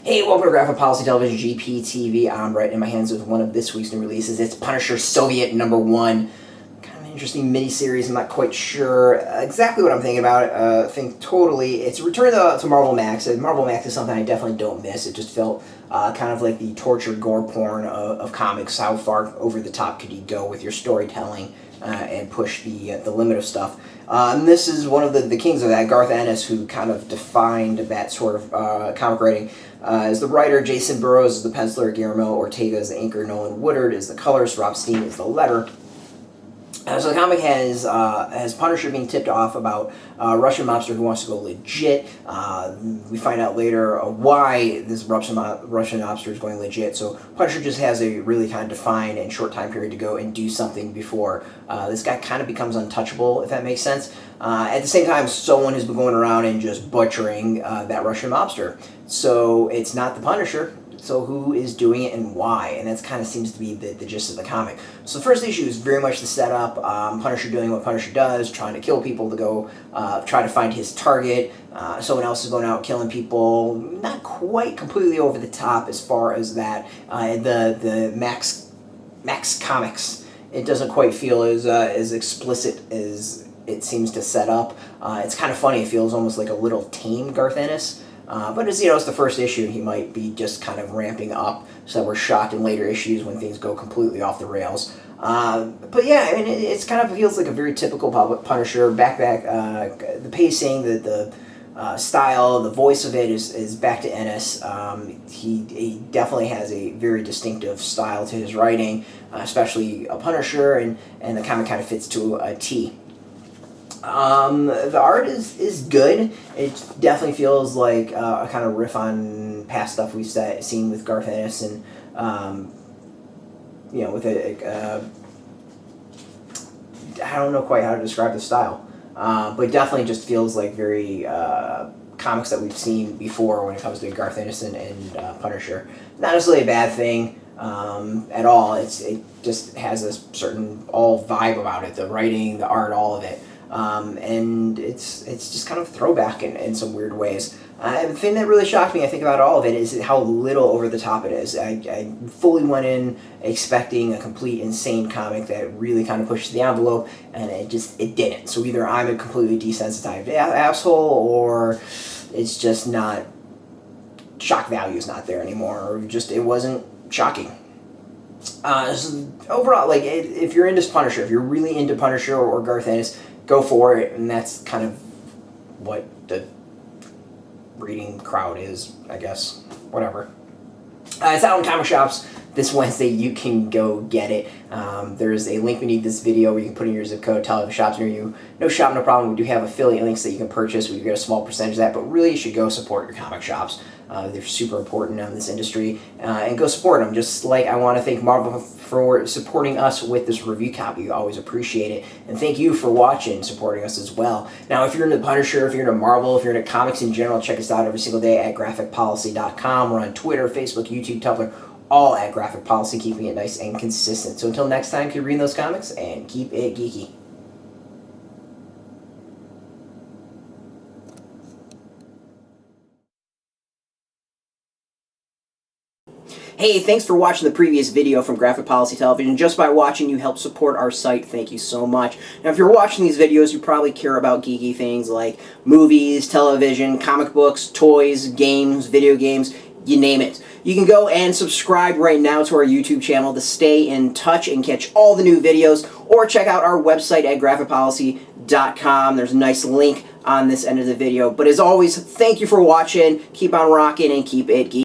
Hey, welcome to Graphic Policy Television GPTV. I'm right in my hands with one of this week's new releases. It's Punisher Soviet #1. Kind of an interesting mini-series. I'm not quite sure exactly what I'm thinking about it. I think totally. It's a return to Marvel Max. And Marvel Max is something I definitely don't miss. It just felt kind of like the torture gore porn of comics. How far over the top could you go with your storytelling and push the limit of stuff? And this is one of the kings of that, Garth Ennis, who kind of defined that sort of comic writing. As the writer, Jacen Burrows is the penciler, Guillermo Ortego is the inker, Nolan Woodard is the colorist, Steen is the letter. So the comic has Punisher being tipped off about a Russian mobster who wants to go legit. We find out later why this Russian mobster is going legit. So Punisher just has a really kind of defined and short time period to go and do something before this guy kind of becomes untouchable, if that makes sense. At the same time, someone has been going around and just butchering that Russian mobster. So it's not the Punisher. So who is doing it and why? And that kind of seems to be the gist of the comic. So the first issue is very much the setup. Punisher doing what Punisher does, trying to kill people to go try to find his target. Someone else is going out killing people. Not quite completely over the top as far as that. The Max Comics, it doesn't quite feel as explicit as it seems to set up. It's kind of funny. It feels almost like a little tame Garth Ennis. But as you know, it's the first issue. He might be just kind of ramping up, so that we're shocked in later issues when things go completely off the rails. But yeah, I mean, it's kind of feels like a very typical Punisher. The pacing, the style, the voice of it is back to Ennis. He definitely has a very distinctive style to his writing, especially a Punisher, and the comic kind of fits to a T. The art is good. It definitely feels like a kind of riff on past stuff we've seen with Garth Ennis, and you know, with I don't know quite how to describe the style, but definitely just feels like very comics that we've seen before when it comes to Garth Ennis and Punisher. Not necessarily a bad thing at all. It just has a certain all vibe about it. The writing, the art, all of it. And it's just kind of throwback in some weird ways. The thing that really shocked me, I think, about all of it is how little over the top it is. I fully went in expecting a complete insane comic that really kind of pushed the envelope, and it didn't. So either I'm a completely desensitized asshole, or it's just not, shock value is not there anymore, or just it wasn't shocking. So overall, like, if you're into Punisher, if you're really into Punisher or Garth Ennis, go for it, and that's kind of what the reading crowd is, I guess. Whatever. It's out in comic shops this Wednesday. You can go get it. There's a link beneath this video where you can put in your zip code, tell the shops near you. No shop, no problem. We do have affiliate links that you can purchase. We get a small percentage of that, but really you should go support your comic shops. They're super important in this industry, and go support them. Just like I want to thank Marvel for supporting us with this review copy. We always appreciate it, and thank you for watching and supporting us as well. Now, if you're into Punisher, if you're into Marvel, if you're into comics in general, check us out every single day at graphicpolicy.com. We're on Twitter, Facebook, YouTube, Tumblr, all at Graphic Policy, keeping it nice and consistent. So until next time, keep reading those comics and keep it geeky. Hey, thanks for watching the previous video from Graphic Policy Television. Just by watching, you help support our site. Thank you so much. Now, if you're watching these videos, you probably care about geeky things like movies, television, comic books, toys, games, video games, you name it. You can go and subscribe right now to our YouTube channel to stay in touch and catch all the new videos, or check out our website at graphicpolicy.com. There's a nice link on this end of the video. But as always, thank you for watching. Keep on rocking and keep it geeky.